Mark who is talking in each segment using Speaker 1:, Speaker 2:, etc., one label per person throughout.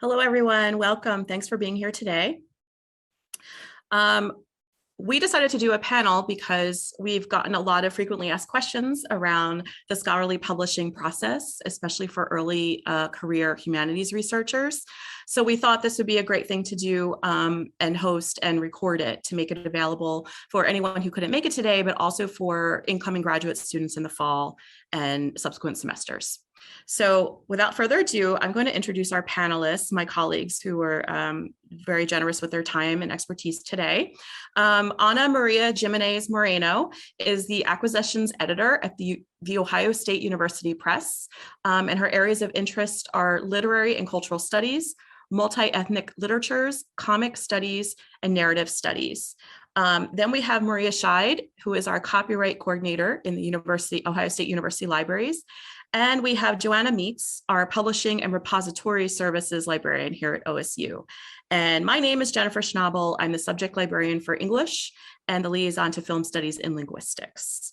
Speaker 1: Hello, everyone. Welcome. Thanks for being here today. Um, we decided to do a panel because we've gotten a lot of frequently asked questions around the scholarly publishing process, especially for early career humanities researchers. So we thought this would be a great thing to do and host and record it to make it available for anyone who couldn't make it today, but also for incoming graduate students in the fall and subsequent semesters. So without further ado, I'm going to introduce our panelists, my colleagues who were very generous with their time and expertise today. Ana Maria Jimenez Moreno is the acquisitions editor at the Ohio State University Press, and her areas of interest are literary and cultural studies, multi-ethnic literatures, comic studies, and narrative studies. Then we have Maria Scheid, who is our copyright coordinator in the Ohio State University Libraries. And we have Joanna Meets, our publishing and repository services librarian here at OSU. And my name is Jennifer Schnabel. I'm the subject librarian for English and the liaison to film studies and linguistics.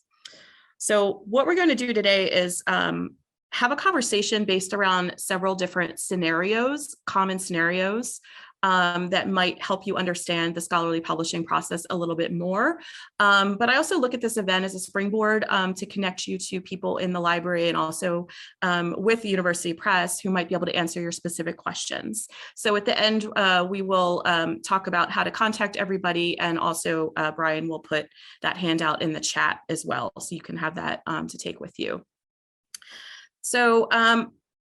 Speaker 1: So what we're going to do today is have a conversation based around several different scenarios, common scenarios, that might help you understand the scholarly publishing process a little bit more. But I also look at this event as a springboard to connect you to people in the library and also with the University Press who might be able to answer your specific questions. So at the end, we will talk about how to contact everybody, and also Brian will put that handout in the chat as well, so you can have that to take with you. So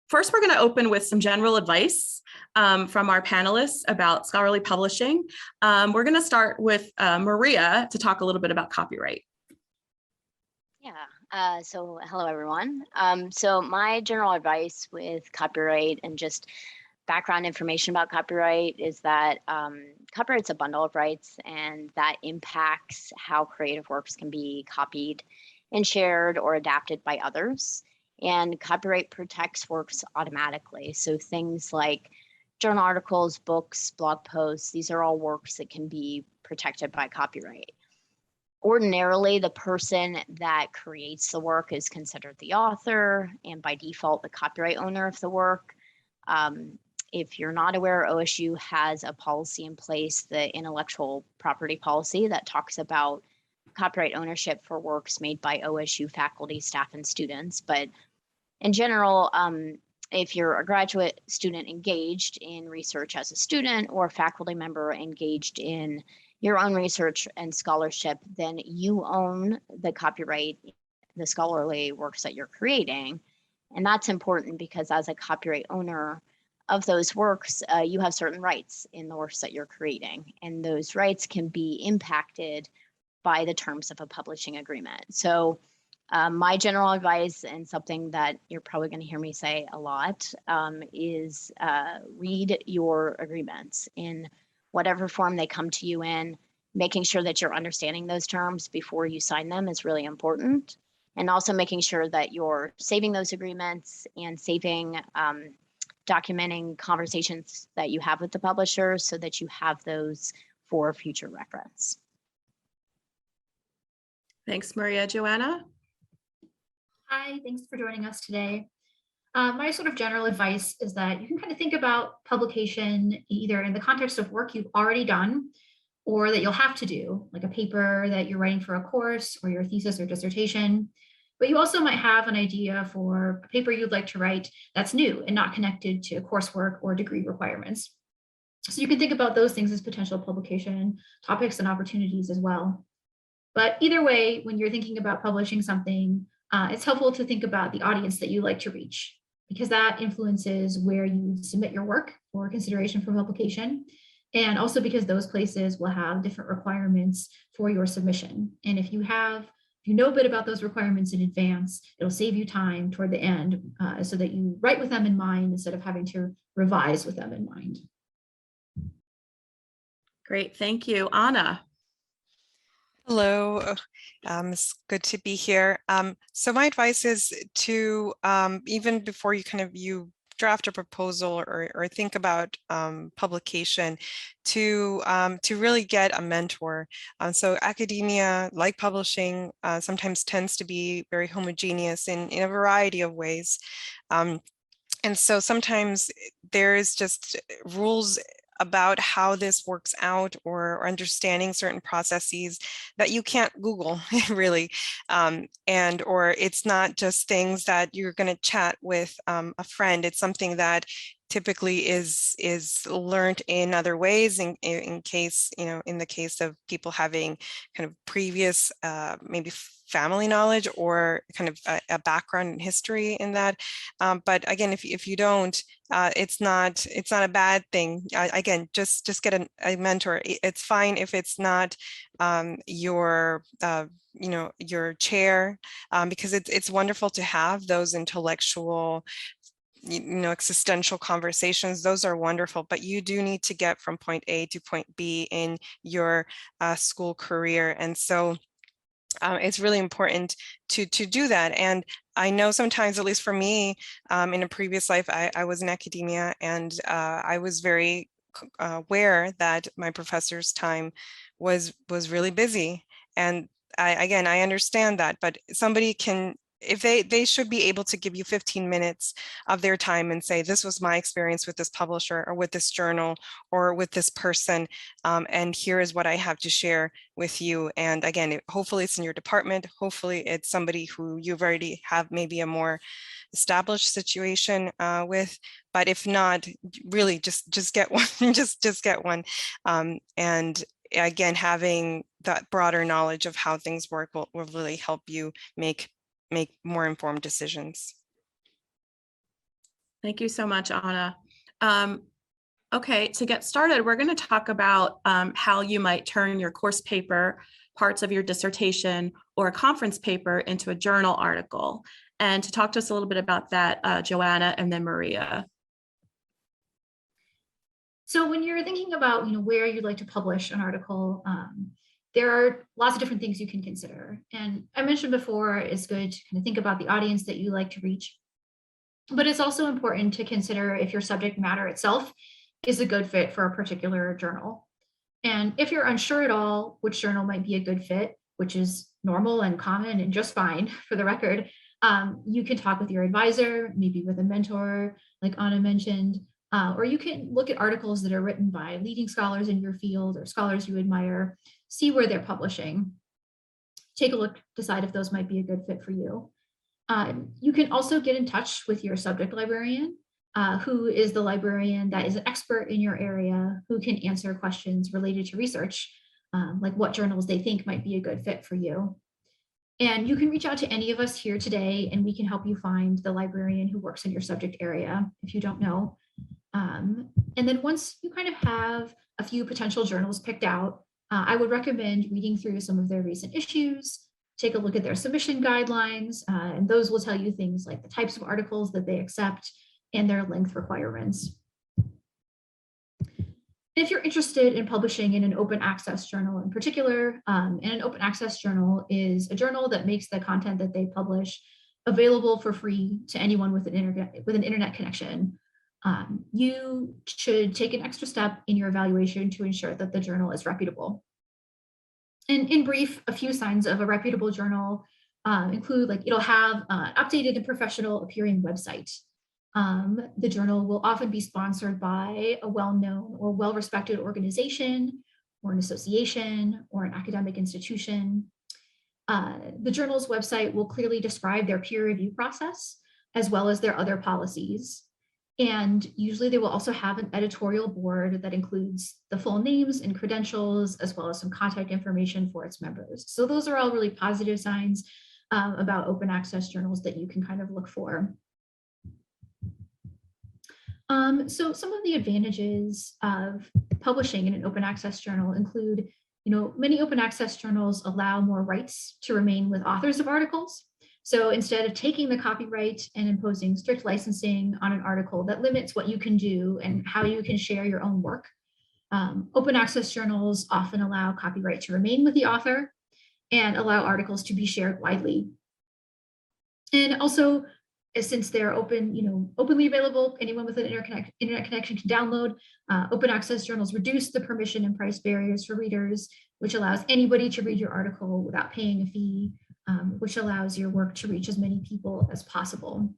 Speaker 1: first, we're going to open with some general advice from our panelists about scholarly publishing. We're going to start with Maria to talk a little bit about copyright.
Speaker 2: Yeah, so hello, everyone. So my general advice with copyright and just background information about copyright is that copyright's a bundle of rights, and that impacts how creative works can be copied and shared or adapted by others. And copyright protects works automatically. So things like journal articles, books, blog posts, these are all works that can be protected by copyright. Ordinarily, the person that creates the work is considered the author, and by default, the copyright owner of the work. If you're not aware, OSU has a policy in place, the intellectual property policy, that talks about copyright ownership for works made by OSU faculty, staff, and students. But in general, if you're a graduate student engaged in research as a student, or a faculty member engaged in your own research and scholarship, then you own the copyright, the scholarly works that you're creating. And that's important because as a copyright owner of those works, you have certain rights in the works that you're creating. And those rights can be impacted by the terms of a publishing agreement. So my general advice, and something that you're probably going to hear me say a lot, is read your agreements in whatever form they come to you in. Making sure that you're understanding those terms before you sign them is really important. And also making sure that you're saving those agreements and documenting conversations that you have with the publisher so that you have those for future reference.
Speaker 1: Thanks, Maria. Joanna?
Speaker 3: Hi, thanks for joining us today. My sort of general advice is that you can kind of think about publication either in the context of work you've already done or that you'll have to do, like a paper that you're writing for a course or your thesis or dissertation. But you also might have an idea for a paper you'd like to write that's new and not connected to coursework or degree requirements. So you can think about those things as potential publication topics and opportunities as well. But either way, when you're thinking about publishing something, it's helpful to think about the audience that you like to reach, because that influences where you submit your work for consideration for publication. And also because those places will have different requirements for your submission. And if you know a bit about those requirements in advance, it'll save you time toward the end so that you write with them in mind instead of having to revise with them in mind.
Speaker 1: Great, thank you. Ana?
Speaker 4: Hello, it's good to be here. So my advice is to, even before you draft a proposal or think about publication, to really get a mentor. So academia, like publishing, sometimes tends to be very homogeneous in a variety of ways. And so sometimes there is just rules about how this works out, or understanding certain processes that you can't Google really. And or it's not just things that you're going to chat with a friend. It's something that typically is learned in other ways, in case, you know, in the case of people having kind of previous maybe family knowledge, or kind of a background in history in that. But again, if you don't, it's not a bad thing. Again, just get a mentor. It's fine if it's not your you know, your chair, because it's wonderful to have those intellectual, you know, existential conversations. Those are wonderful, but you do need to get from point A to point B in your school career. And so it's really important to do that. And I know sometimes, at least for me, in a previous life, I was in academia, and I was very aware that my professor's time was really busy. And again, I understand that, but somebody can, if they should be able to give you 15 minutes of their time and say, this was my experience with this publisher, or with this journal, or with this person, and here is what I have to share with you. And again, hopefully it's in your department. Hopefully it's somebody who you've already have maybe a more established situation with. But if not, really just get one. just get one. And again, having that broader knowledge of how things work will really help you make more informed decisions.
Speaker 1: Thank you so much, Anna. Okay, to get started, we're going to talk about how you might turn your course paper, parts of your dissertation, or a conference paper into a journal article. And to talk to us a little bit about that, Joanna and then Maria.
Speaker 3: So when you're thinking about, where you'd like to publish an article, there are lots of different things you can consider. And I mentioned before, it's good to kind of think about the audience that you like to reach. But it's also important to consider if your subject matter itself is a good fit for a particular journal. And if you're unsure at all which journal might be a good fit, which is normal and common and just fine for the record, you can talk with your advisor, maybe with a mentor, like Anna mentioned, or you can look at articles that are written by leading scholars in your field or scholars you admire, see where they're publishing, take a look, decide if those might be a good fit for you. You can also get in touch with your subject librarian, who is the librarian that is an expert in your area, who can answer questions related to research, like what journals they think might be a good fit for you. And you can reach out to any of us here today, and we can help you find the librarian who works in your subject area if you don't know. And then once you kind of have a few potential journals picked out, I would recommend reading through some of their recent issues, take a look at their submission guidelines, and those will tell you things like the types of articles that they accept and their length requirements. If you're interested in publishing in an open access journal in particular, and an open access journal is a journal that makes the content that they publish available for free to anyone with an internet connection, you should take an extra step in your evaluation to ensure that the journal is reputable. And in brief, a few signs of a reputable journal include, like, it'll have an updated and professional appearing website. The journal will often be sponsored by a well-known or well-respected organization, or an association, or an academic institution. The journal's website will clearly describe their peer review process, as well as their other policies. And usually they will also have an editorial board that includes the full names and credentials, as well as some contact information for its members. So those are all really positive signs about open access journals that you can kind of look for. So some of the advantages of publishing in an open access journal include, many open access journals allow more rights to remain with authors of articles. So instead of taking the copyright and imposing strict licensing on an article that limits what you can do and how you can share your own work, open access journals often allow copyright to remain with the author and allow articles to be shared widely. And also, since they're open, openly available, anyone with an internet connection can download. Open access journals reduce the permission and price barriers for readers, which allows anybody to read your article without paying a fee, which allows your work to reach as many people as possible.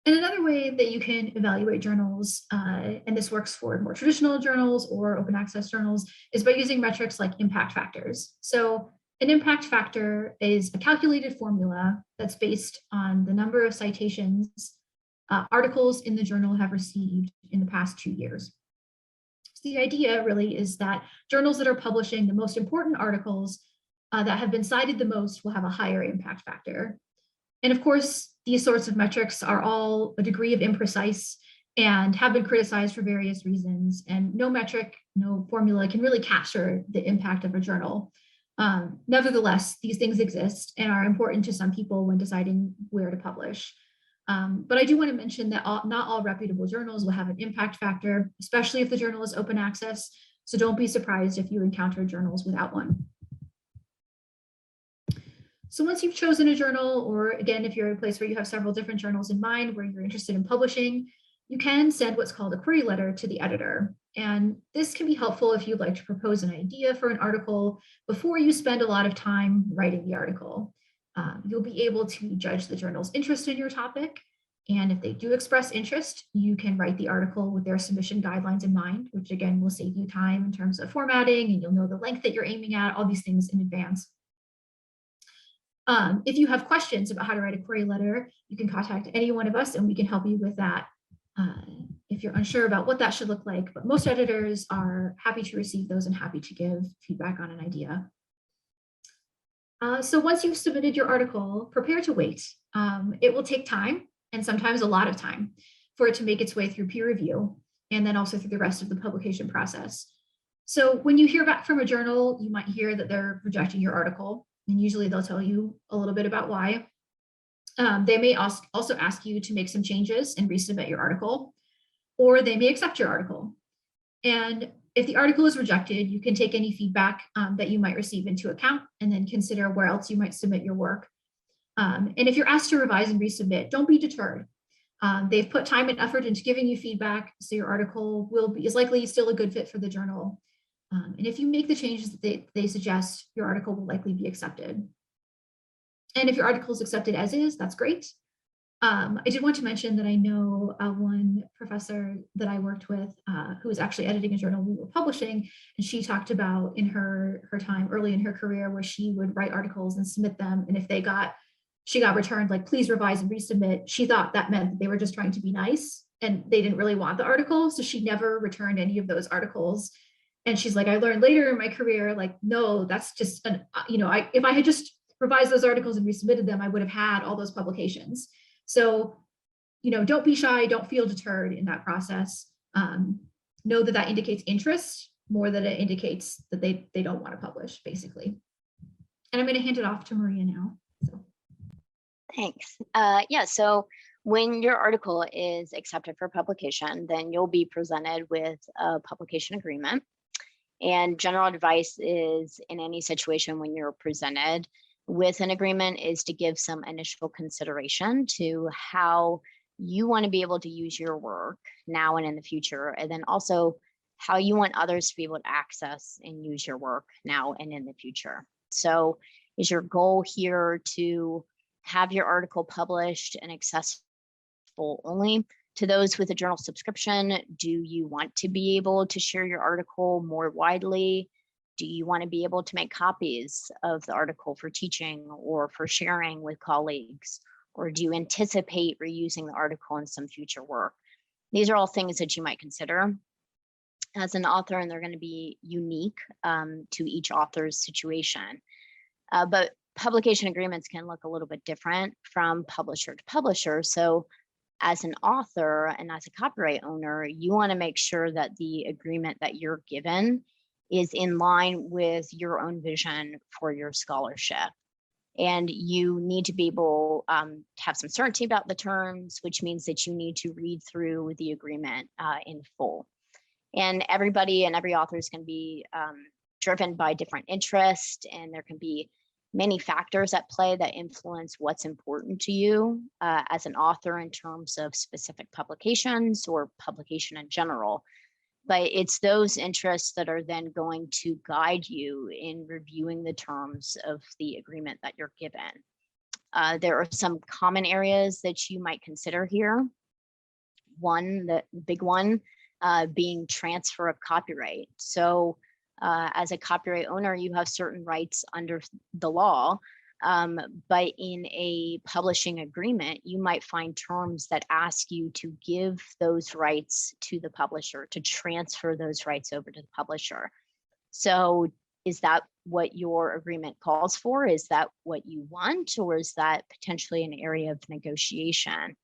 Speaker 3: And another way that you can evaluate journals, and this works for more traditional journals or open access journals, is by using metrics like impact factors. So an impact factor is a calculated formula that's based on the number of citations articles in the journal have received in the past 2 years. So the idea really is that journals that are publishing the most important articles that have been cited the most will have a higher impact factor. And of course, these sorts of metrics are all a degree of imprecise and have been criticized for various reasons. And no metric, no formula can really capture the impact of a journal. Nevertheless, these things exist and are important to some people when deciding where to publish. But I do want to mention that not all reputable journals will have an impact factor, especially if the journal is open access. So don't be surprised if you encounter journals without one. So once you've chosen a journal, or again, if you're in a place where you have several different journals in mind where you're interested in publishing, you can send what's called a query letter to the editor. And this can be helpful if you'd like to propose an idea for an article before you spend a lot of time writing the article. You'll be able to judge the journal's interest in your topic. And if they do express interest, you can write the article with their submission guidelines in mind, which again will save you time in terms of formatting, and you'll know the length that you're aiming at, all these things in advance. If you have questions about how to write a query letter, you can contact any one of us and we can help you with that if you're unsure about what that should look like. But most editors are happy to receive those and happy to give feedback on an idea. So once you've submitted your article, prepare to wait. It will take time, and sometimes a lot of time, for it to make its way through peer review and then also through the rest of the publication process. So when you hear back from a journal, you might hear that they're rejecting your article. And usually they'll tell you a little bit about why. They may also ask you to make some changes and resubmit your article, or they may accept your article. And if the article is rejected, you can take any feedback that you might receive into account and then consider where else you might submit your work. And if you're asked to revise and resubmit, don't be deterred. They've put time and effort into giving you feedback, so your article is likely still a good fit for the journal. And if you make the changes that they suggest, your article will likely be accepted. And if your article is accepted as is, that's great. I did want to mention that I know one professor that I worked with who was actually editing a journal we were publishing, and she talked about in her time early in her career where she would write articles and submit them, and if she got returned like, please revise and resubmit, she thought that meant that they were just trying to be nice and they didn't really want the article, so she never returned any of those articles. And she's like, I learned later in my career, like, no, that's just if I had just revised those articles and resubmitted them, I would have had all those publications. So, don't be shy, don't feel deterred in that process. Know that that indicates interest more than it indicates that they don't want to publish, basically. And I'm going to hand it off to Maria now. So.
Speaker 2: Thanks. So when your article is accepted for publication, then you'll be presented with a publication agreement. And general advice is, in any situation when you're presented with an agreement, is to give some initial consideration to how you want to be able to use your work now and in the future, and then also how you want others to be able to access and use your work now and in the future. So is your goal here to have your article published and accessible only to those with a journal subscription? Do you want to be able to share your article more widely? Do you want to be able to make copies of the article for teaching or for sharing with colleagues? Or do you anticipate reusing the article in some future work? These are all things that you might consider as an author, and they're going to be unique to each author's situation. But publication agreements can look a little bit different from publisher to publisher. So as an author and as a copyright owner, you want to make sure that the agreement that you're given is in line with your own vision for your scholarship. And you need to be able to have some certainty about the terms, which means that you need to read through the agreement in full. And everybody and every author is going to be driven by different interests, and there can be many factors at play that influence what's important to you as an author in terms of specific publications or publication in general. But it's those interests that are then going to guide you in reviewing the terms of the agreement that you're given. There are some common areas that you might consider here. One, the big one, being transfer of copyright. So as a copyright owner, you have certain rights under the law, but in a publishing agreement, you might find terms that ask you to give those rights to the publisher, to transfer those rights over to the publisher. So is that what your agreement calls for? Is that what you want, or is that potentially an area of negotiation?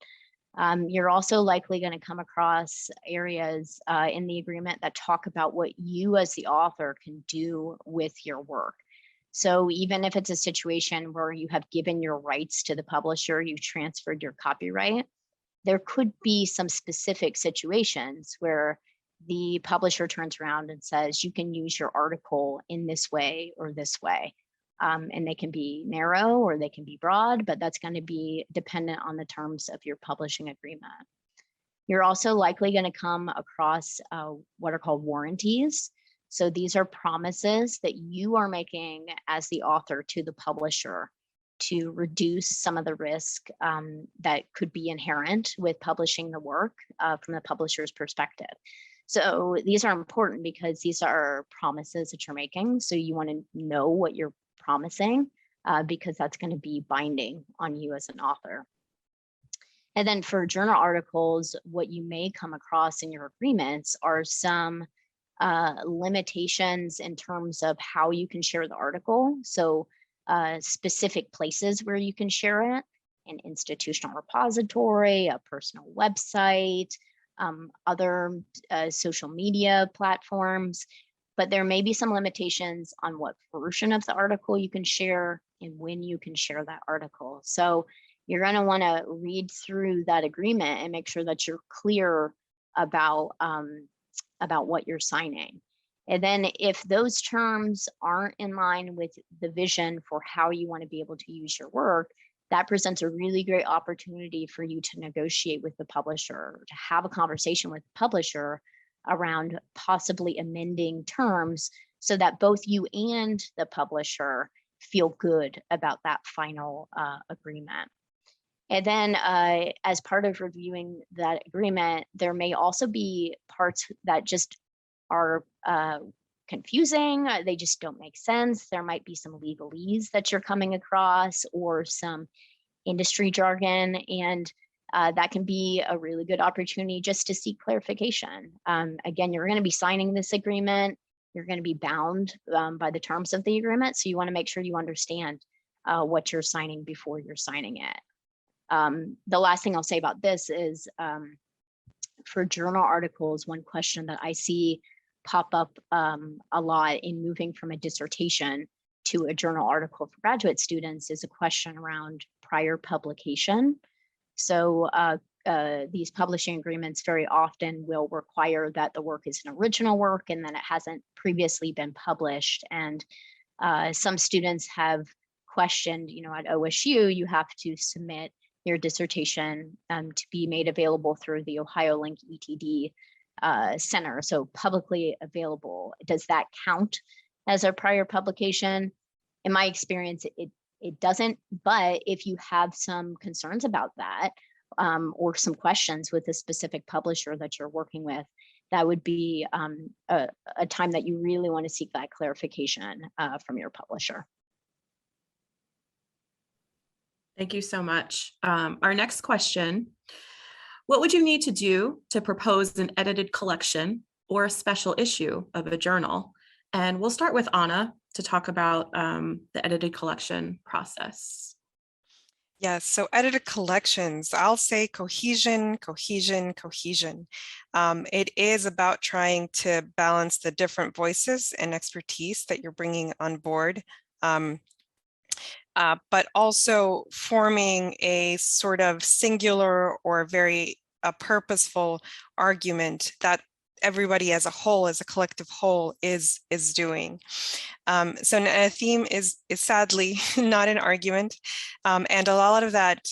Speaker 2: You're also likely going to come across areas in the agreement that talk about what you as the author can do with your work. So even if it's a situation where you have given your rights to the publisher, you've transferred your copyright, there could be some specific situations where the publisher turns around and says, you can use your article in this way or this way. And they can be narrow or they can be broad, but that's going to be dependent on the terms of your publishing agreement. You're also likely going to come across what are called warranties. So these are promises that you are making as the author to the publisher to reduce some of the risk that could be inherent with publishing the work from the publisher's perspective. So these are important because these are promises that you're making. So you want to know what you're promising because that's going to be binding on you as an author. And then for journal articles, what you may come across in your agreements are some limitations in terms of how you can share the article. So specific places where you can share it, an institutional repository, a personal website, other social media platforms. But there may be some limitations on what version of the article you can share and when you can share that article. So you're going to want to read through that agreement and make sure that you're clear about what you're signing. And then if those terms aren't in line with the vision for how you want to be able to use your work, that presents a really great opportunity for you to negotiate with the publisher, to have a conversation with the publisher around possibly amending terms so that both you and the publisher feel good about that final agreement. And then as part of reviewing that agreement, there may also be parts that just are confusing. They just don't make sense. There might be some legalese that you're coming across or some industry jargon, and that can be a really good opportunity just to seek clarification. Again, you're going to be signing this agreement. You're going to be bound by the terms of the agreement. So you want to make sure you understand what you're signing before you're signing it. The last thing I'll say about this is for journal articles, one question that I see pop up a lot in moving from a dissertation to a journal article for graduate students is a question around prior publication. So these publishing agreements very often will require that the work is an original work and that it hasn't previously been published. And some students have questioned, at OSU, you have to submit your dissertation to be made available through the Ohio Link ETD Center, so publicly available. Does that count as a prior publication? In my experience, it doesn't, but if you have some concerns about that or some questions with a specific publisher that you're working with, that would be a time that you really want to seek that clarification from your publisher.
Speaker 1: Thank you so much. Our next question, what would you need to do to propose an edited collection or a special issue of a journal? And we'll start with Anna to talk about the edited collection process.
Speaker 4: Yes, so edited collections, I'll say cohesion, cohesion, cohesion. It is about trying to balance the different voices and expertise that you're bringing on board. But also forming a sort of singular or very purposeful argument that everybody as a whole, as a collective whole, is doing. So a theme is sadly not an argument, and a lot of that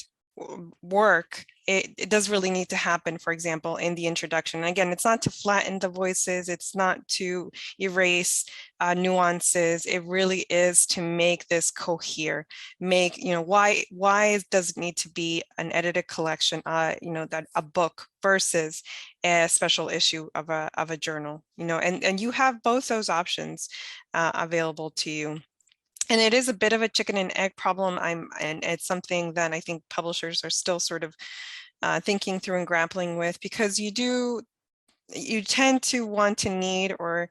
Speaker 4: work, it does really need to happen, for example, in the introduction. And again, it's not to flatten the voices, it's not to erase nuances, it really is to make this cohere, make, why does it need to be an edited collection, that a book versus a special issue of a journal, and you have both those options available to you. And it is a bit of a chicken and egg problem. And it's something that I think publishers are still sort of thinking through and grappling with, because you tend to want to need or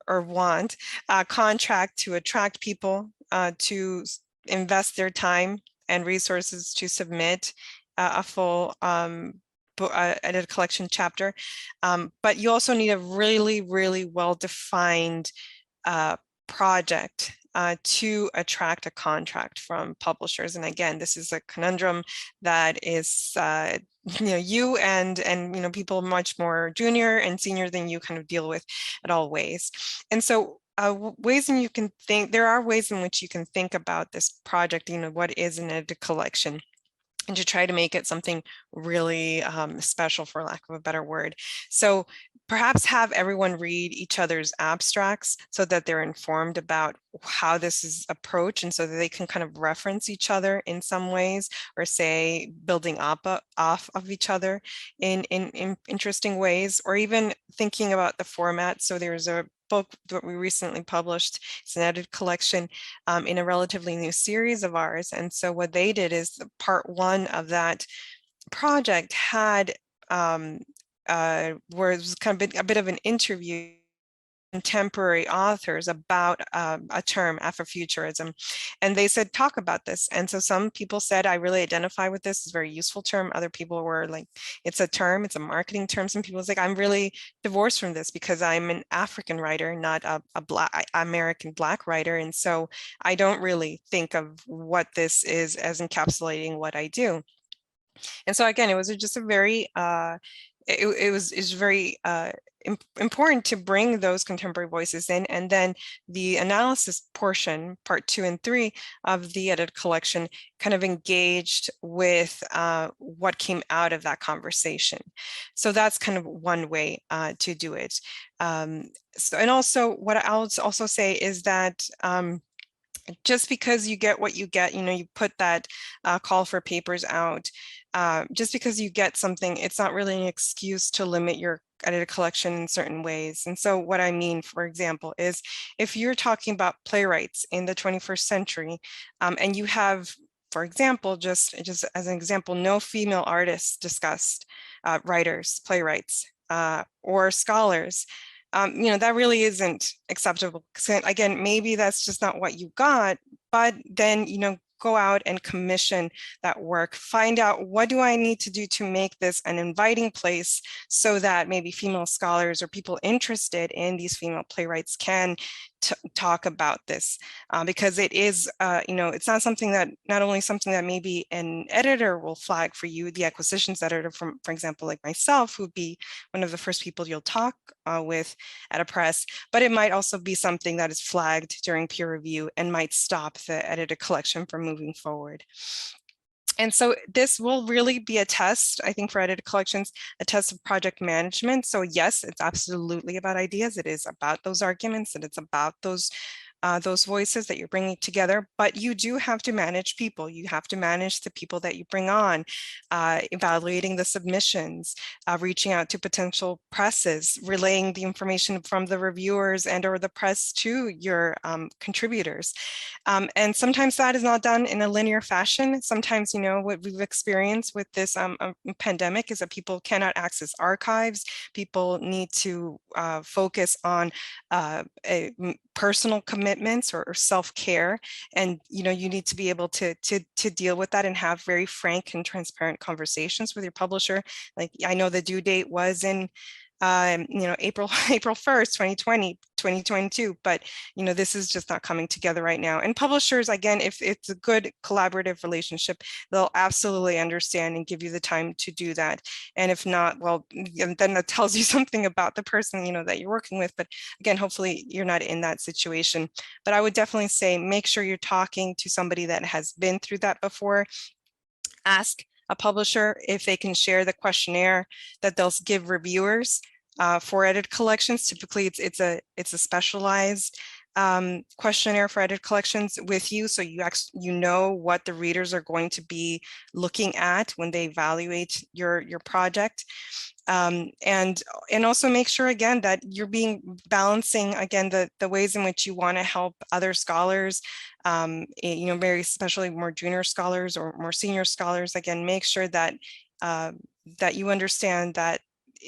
Speaker 4: want a contract to attract people to invest their time and resources to submit a full edited collection chapter. But you also need a really, really well-defined project to attract a contract from publishers. And again, this is a conundrum that is you and people much more junior and senior than you kind of deal with at all ways. And so ways in you can think, there are ways in which you can think about this project, what is an edited collection, and to try to make it something really special, for lack of a better word. So perhaps have everyone read each other's abstracts so that they're informed about how this is approached, and so that they can kind of reference each other in some ways, or say building off of each other in interesting ways, or even thinking about the format. So there's a book that we recently published. It's an edited collection in a relatively new series of ours. And so what they did is part one of that project had where it was kind of a bit of an interview contemporary authors about a term, Afrofuturism, and they said, talk about this. And so some people said, I really identify with this, it's a very useful term. Other people were like, it's a term, it's a marketing term. Some people was like, I'm really divorced from this because I'm an African writer, not a Black American Black writer, and so I don't really think of what this is as encapsulating what I do. And so again, it was just a very it was very important to bring those contemporary voices in. And then the analysis portion, part 2 and 3 of the edited collection, kind of engaged with what came out of that conversation. So that's kind of one way to do it. So, and also what I'll also say is that just because you get what you get, you put that call for papers out, just because you get something, it's not really an excuse to limit your edited collection in certain ways. And so what I mean, for example, is if you're talking about playwrights in the 21st century, and you have, for example, just as an example, no female artists discussed, writers, playwrights, or scholars, that really isn't acceptable. Again, maybe that's just not what you got, but then, go out and commission that work. Find out, what do I need to do to make this an inviting place so that maybe female scholars or people interested in these female playwrights can talk about this, because it is, it's not something that, not only something that maybe an editor will flag for you, the acquisitions editor, from, for example, like myself, who'd be one of the first people you'll talk with at a press, but it might also be something that is flagged during peer review and might stop the edited collection from moving forward. And so this will really be a test, I think, for edited collections, a test of project management. So yes, it's absolutely about ideas. It is about those arguments, and it's about those voices that you're bringing together, but you do have to manage people. You have to manage the people that you bring on, evaluating the submissions, reaching out to potential presses, relaying the information from the reviewers and or the press to your contributors. And sometimes that is not done in a linear fashion. Sometimes, what we've experienced with this pandemic is that people cannot access archives. People need to focus on personal commitments or self-care, and you need to be able to deal with that and have very frank and transparent conversations with your publisher. Like, I know the due date was in April 1st, 2022, but this is just not coming together right now. And publishers, again, if it's a good collaborative relationship, they'll absolutely understand and give you the time to do that. And if not, well, then that tells you something about the person that you're working with. But again, hopefully you're not in that situation. But I would definitely say, make sure you're talking to somebody that has been through that before. ask a publisher if they can share the questionnaire that they'll give reviewers for edited collections. Typically, it's a specialized questionnaire for edited collections with you, so you know what the readers are going to be looking at when they evaluate your project. And also make sure again that you're balancing again the ways in which you want to help other scholars, very especially more junior scholars or more senior scholars. Again, make sure that that you understand that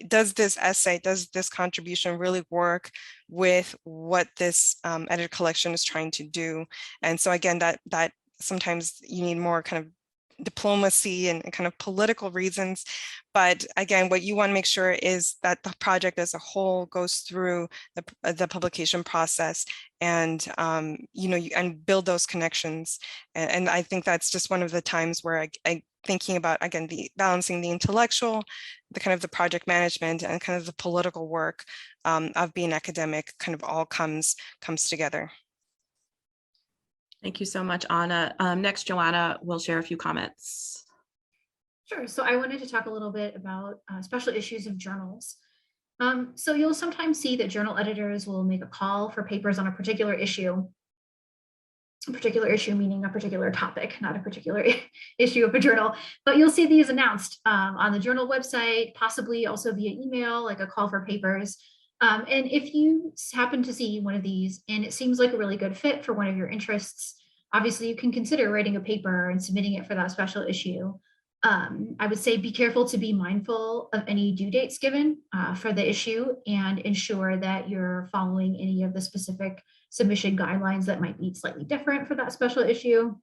Speaker 4: does this essay, does this contribution really work with what this edited collection is trying to do? And so again, that sometimes you need more kind of diplomacy and kind of political reasons. But again, what you want to make sure is that the project as a whole goes through the publication process and, and build those connections. And I think that's just one of the times where I thinking about, again, balancing the intellectual, the kind of the project management and kind of the political work of being academic kind of all comes together.
Speaker 1: Thank you so much, Anna. Next, Joanna will share a few comments.
Speaker 3: Sure. So I wanted to talk a little bit about special issues of journals. So you'll sometimes see that journal editors will make a call for papers on a particular issue meaning a particular topic, not a particular issue of a journal, but you'll see these announced on the journal website, possibly also via email, like a call for papers. And if you happen to see one of these and it seems like a really good fit for one of your interests, obviously you can consider writing a paper and submitting it for that special issue. I would say be careful to be mindful of any due dates given for the issue and ensure that you're following any of the specific submission guidelines that might be slightly different for that special issue.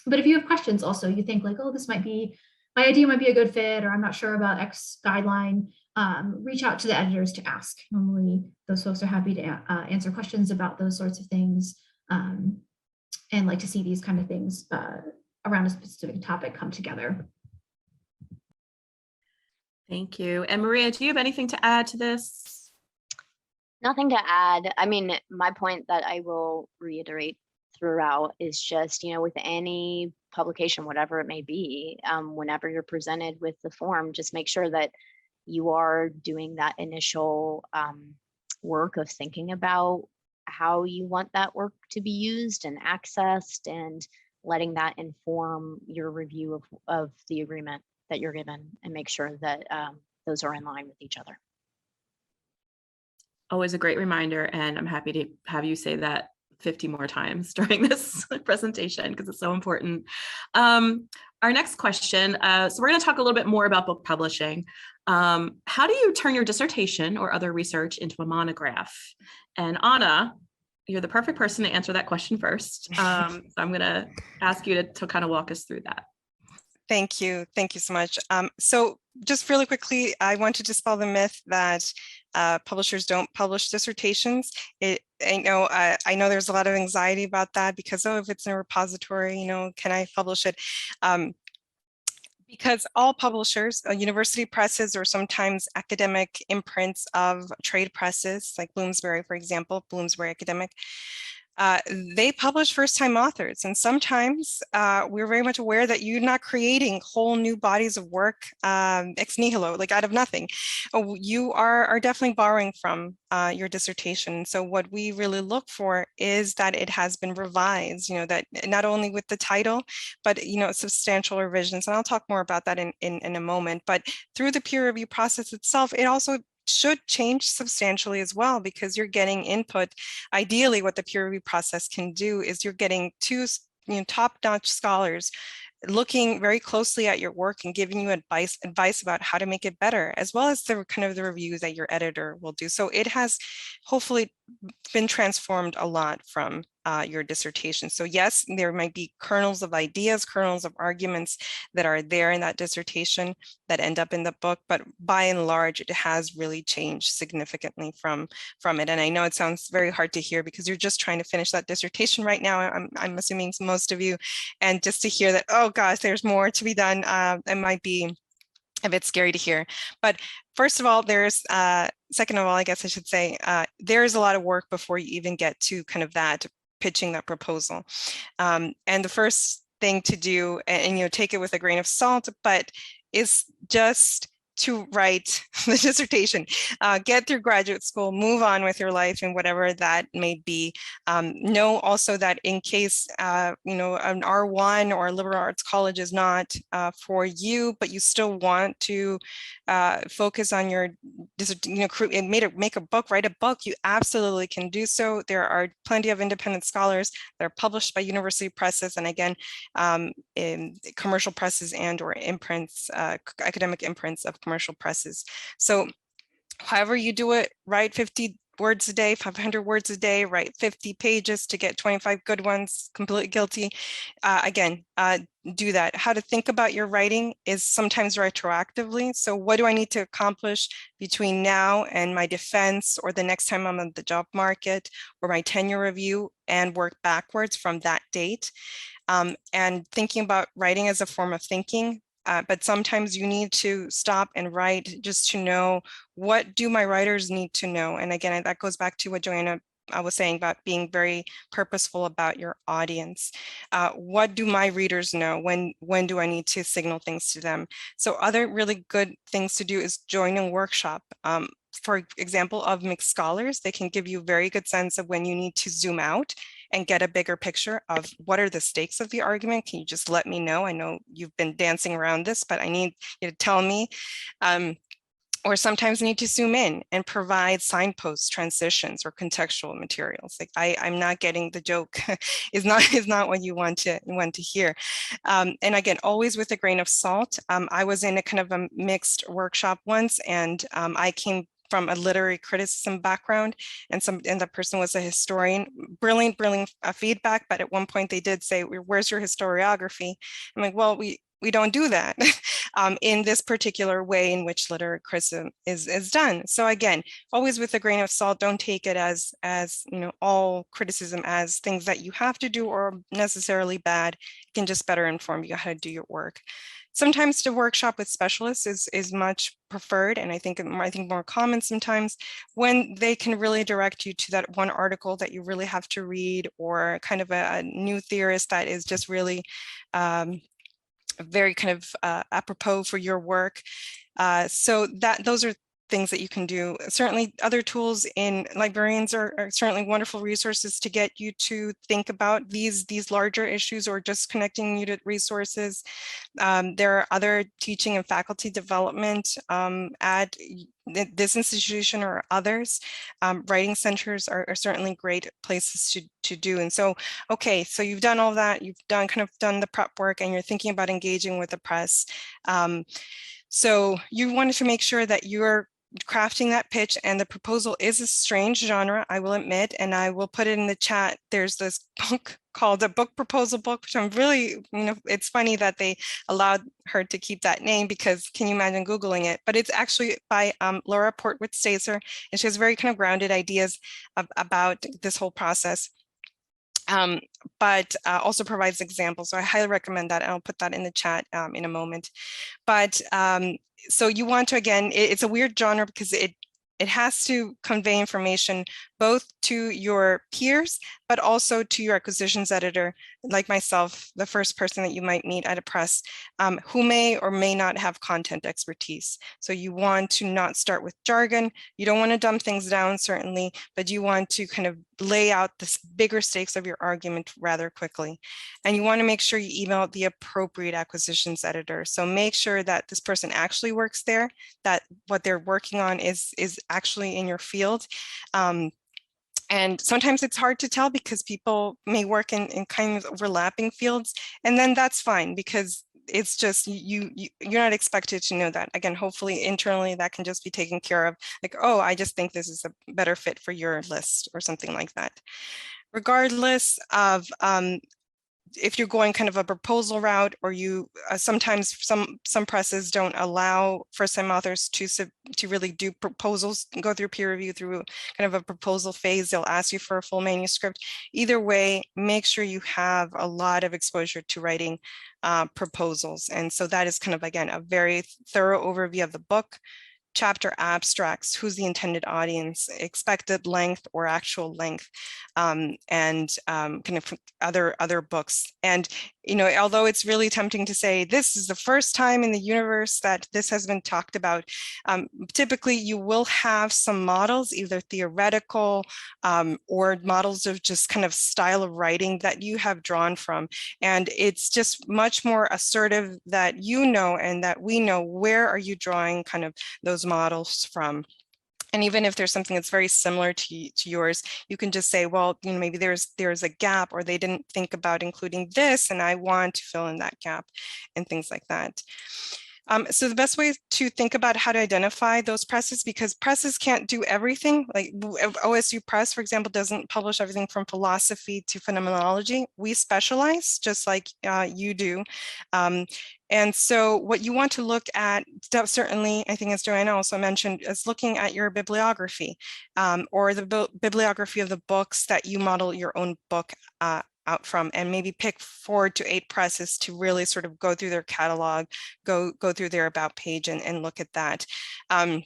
Speaker 3: But if you have questions also, you think like, oh, my idea might be a good fit, or I'm not sure about X guideline, reach out to the editors to ask. Normally those folks are happy to answer questions about those sorts of things and like to see these kind of things around a specific topic come together.
Speaker 1: Thank you. And Maria, do you have anything to add to this?
Speaker 2: Nothing to add. I mean, my point that I will reiterate throughout is just, with any publication, whatever it may be, whenever you're presented with the form, just make sure that you are doing that initial work of thinking about how you want that work to be used and accessed, and letting that inform your review of the agreement that you're given, and make sure that those are in line with each other.
Speaker 1: Always a great reminder, and I'm happy to have you say that 50 more times during this presentation because it's so important. Our next question, so we're going to talk a little bit more about book publishing. How do you turn your dissertation or other research into a monograph? And Anna, you're the perfect person to answer that question first. So I'm going to ask you to kind of walk us through that.
Speaker 4: Thank you. Thank you so much. So just really quickly, I want to dispel the myth that publishers don't publish dissertations. I know there's a lot of anxiety about that because, if it's in a repository, can I publish it? Because all publishers, university presses, or sometimes academic imprints of trade presses, like Bloomsbury, for example, Bloomsbury Academic, they publish first-time authors, and sometimes we're very much aware that you're not creating whole new bodies of work ex nihilo, like out of nothing. You are definitely borrowing from your dissertation. So what we really look for is that it has been revised, that not only with the title, but substantial revisions. And I'll talk more about that in a moment. But through the peer review process itself, it also should change substantially as well, because you're getting input. Ideally, what the peer review process can do is you're getting two top-notch scholars looking very closely at your work and giving you advice about how to make it better, as well as the kind of the reviews that your editor will do. So it has hopefully been transformed a lot from your dissertation. So yes, there might be kernels of ideas, kernels of arguments that are there in that dissertation that end up in the book, but by and large, it has really changed significantly from it. And I know it sounds very hard to hear because you're just trying to finish that dissertation right now. I'm assuming most of you, and just to hear that, oh gosh, there's more to be done, it might be a bit scary to hear. But first of all, second of all, I guess I should say, there's a lot of work before you even get to kind of that pitching that proposal. And the first thing to do, and you know, take it with a grain of salt, but it's just to write the dissertation, get through graduate school, move on with your life and whatever that may be. Know also that in case, you know, an R1 or a liberal arts college is not for you, but you still want to focus on your, you know, make a book, write a book, you absolutely can do so. There are plenty of independent scholars that are published by university presses, and again, in commercial presses and or imprints, academic imprints of commercial presses. So however you do it, write 50 words a day, 500 words a day, write 50 pages to get 25 good ones, completely guilty. Again, do that. How to think about your writing is sometimes retroactively. So what do I need to accomplish between now and my defense, or the next time I'm on the job market, or my tenure review, and work backwards from that date. And thinking about writing as a form of thinking. But sometimes you need to stop and write just to know, what do my writers need to know? And again, that goes back to what Joanna was saying about being very purposeful about your audience. What do my readers know? When do I need to signal things to them? So other really good things to do is join a workshop. For example, of mixed scholars, they can give you a very good sense of when you need to zoom out and get a bigger picture of what are the stakes of the argument. Can you just let me know? I know you've been dancing around this, but I need you to tell me. Or sometimes need to zoom in and provide signposts, transitions, or contextual materials. Like I'm not getting the joke is not what you want to hear. And again, always with a grain of salt. I was in a kind of a mixed workshop once, and I came from a literary criticism background, and the person was a historian. Brilliant feedback, but at one point they did say, "Where's your historiography?" I'm like, well, we don't do that in this particular way in which literary criticism is done. So again, always with a grain of salt. Don't take it as you know, all criticism as things that you have to do or necessarily bad. It can just better inform you how to do your work. Sometimes to workshop with specialists is much preferred, and I think more common sometimes, when they can really direct you to that one article that you really have to read, or kind of a new theorist that is just really very kind of apropos for your work. So those are things that you can do. Certainly other tools in librarians are certainly wonderful resources to get you to think about these larger issues, or just connecting you to resources. There are other teaching and faculty development at this institution or others. Writing centers are certainly great places to do. And so, okay, so you've done all that, you've done the prep work, and you're thinking about engaging with the press. So you wanted to make sure that you're crafting that pitch, and the proposal is a strange genre, I will admit, and I will put it in the chat. There's this book called A Book Proposal Book, which I'm really, you know, it's funny that they allowed her to keep that name, because can you imagine Googling it? But it's actually by Laura Portwit-Stacer, and she has very kind of grounded ideas about this whole process. But also provides examples. So I highly recommend that, and I'll put that in the chat in a moment. But so you want to, again, it's a weird genre because it has to convey information both to your peers, but also to your acquisitions editor, like myself, the first person that you might meet at a press, who may or may not have content expertise. So you want to not start with jargon. You don't want to dumb things down, certainly, but you want to kind of lay out the bigger stakes of your argument rather quickly. And you want to make sure you email the appropriate acquisitions editor. So make sure that this person actually works there, that what they're working on is actually in your field. And sometimes it's hard to tell because people may work in kind of overlapping fields, and then that's fine, because it's just you're not expected to know that. Again, hopefully internally that can just be taken care of, like, oh, I just think this is a better fit for your list or something like that. Regardless of if you're going kind of a proposal route, or you sometimes some presses don't allow first-time authors to really do proposals, go through peer review through kind of a proposal phase. They'll ask you for a full manuscript. Either way, make sure you have a lot of exposure to writing proposals. And so that is kind of, again, a very thorough overview of the book, chapter abstracts, who's the intended audience, expected length or actual length, and kind of other books. And you know, although it's really tempting to say this is the first time in the universe that this has been talked about, typically you will have some models, either theoretical or models of just kind of style of writing that you have drawn from. And it's just much more assertive that you know and that we know where are you drawing kind of those models from. And even if there's something that's very similar to yours, you can just say, well, you know, maybe there's a gap, or they didn't think about including this, and I want to fill in that gap, and things like that. So the best way to think about how to identify those presses, because presses can't do everything, like OSU Press, for example, doesn't publish everything from philosophy to phenomenology. We specialize just like you do. And so what you want to look at, certainly, I think as Joanna also mentioned, is looking at your bibliography or the bibliography of the books that you model your own book out from, and maybe pick 4 to 8 presses to really sort of go through their catalog, go through their about page and look at that. And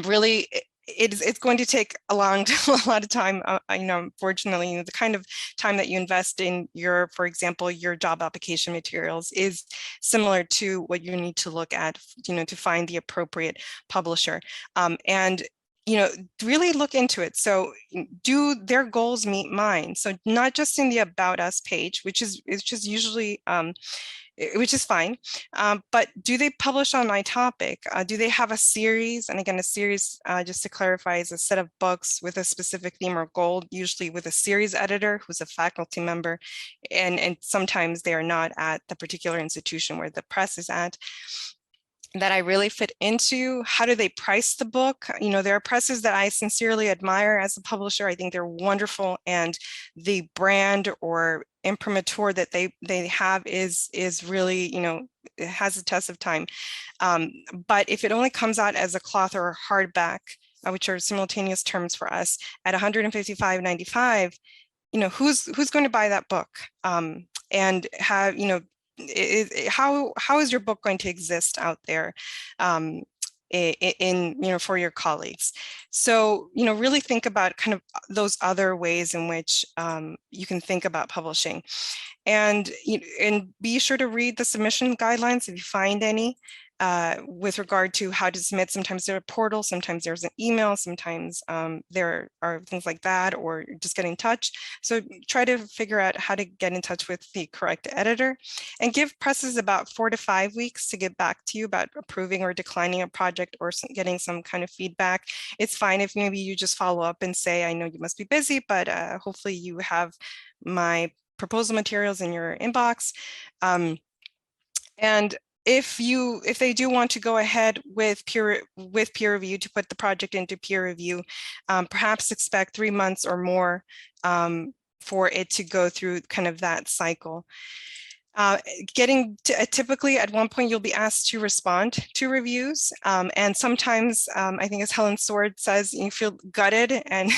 Speaker 4: really, it's going to take a lot of time. You know, unfortunately, you know, the kind of time that you invest in your, for example, your job application materials is similar to what you need to look at, you know, to find the appropriate publisher. And you know, really look into it. So do their goals meet mine? So not just in the About Us page, which is just usually, which is fine, but do they publish on my topic? Do they have a series? And again, a series, just to clarify, is a set of books with a specific theme or goal, usually with a series editor who's a faculty member, and sometimes they are not at the particular institution where the press is at, that I really fit into. How do they price the book? You know, there are presses that I sincerely admire as a publisher. I think they're wonderful, and the brand or imprimatur that they have is really, you know, it has a test of time. But if it only comes out as a cloth or a hardback, which are simultaneous terms for us, at $155.95, you know, who's going to buy that book? And have, you know, how is your book going to exist out there in, you know, for your colleagues? So, you know, really think about kind of those other ways in which you can think about publishing, and be sure to read the submission guidelines if you find any. With regard to how to submit. Sometimes there's a portal, sometimes there's an email, sometimes there are things like that, or just get in touch. So try to figure out how to get in touch with the correct editor, and give presses about 4 to 5 weeks to get back to you about approving or declining a project, or getting some kind of feedback. It's fine if maybe you just follow up and say, I know you must be busy, but hopefully you have my proposal materials in your inbox. And if they do want to go ahead with peer review, to put the project into peer review, perhaps expect 3 months or more for it to go through kind of that cycle. Typically at one point you'll be asked to respond to reviews, and sometimes I think, as Helen Sword says, you feel gutted and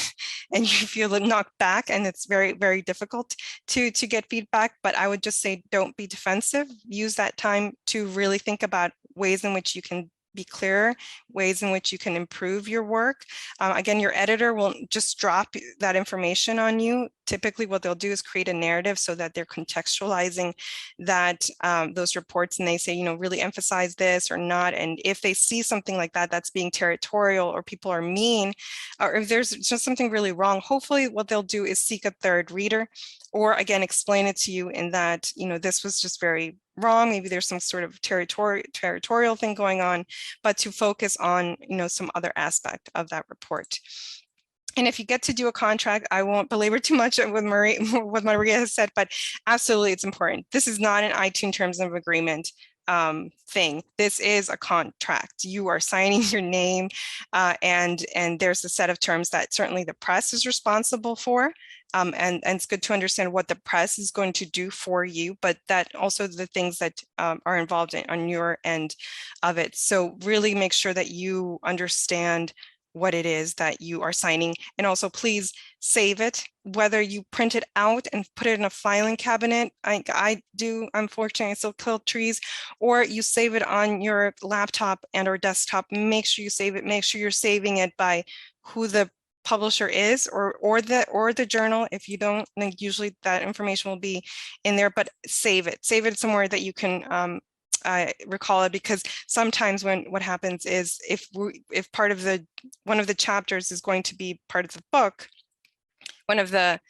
Speaker 4: you feel knocked back, and it's very, very difficult to get feedback. But I would just say, don't be defensive. Use that time to really think about ways in which you can be clearer, ways in which you can improve your work. Again, your editor won't just drop that information on you. Typically what they'll do is create a narrative so that they're contextualizing that those reports, and they say, you know, really emphasize this or not. And if they see something like that that's being territorial, or people are mean, or if there's just something really wrong, hopefully what they'll do is seek a third reader, or again, explain it to you in that, you know, this was just very wrong. Maybe there's some sort of territorial thing going on, but to focus on, you know, some other aspect of that report. And if you get to do a contract, I won't belabor too much with what Maria has said, but absolutely it's important. This is not an iTunes terms of agreement thing. This is a contract. You are signing your name, and there's a set of terms that certainly the press is responsible for. And it's good to understand what the press is going to do for you, but that also the things that are involved on your end of it. So really make sure that you understand what it is that you are signing, and also please save it, whether you print it out and put it in a filing cabinet. I do, unfortunately, I still kill trees, or you save it on your laptop and or desktop. Make sure you save it. Make sure you're saving it by who the publisher is, or the journal. If you don't, then usually that information will be in there, but save it somewhere that you can recall it, because sometimes what happens is if part of one of the chapters is going to be part of the book, one of the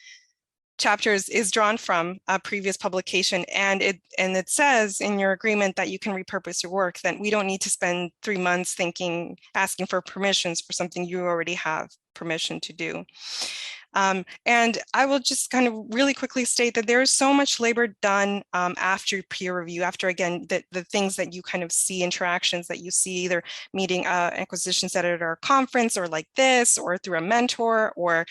Speaker 4: chapters is drawn from a previous publication, and it says in your agreement that you can repurpose your work, then we don't need to spend 3 months asking for permissions for something you already have permission to do. And I will just kind of really quickly state that there is so much labor done after peer review, after, again, the things that you kind of see, interactions that you see, either meeting acquisitions editor at our conference, or like this, or through a mentor, or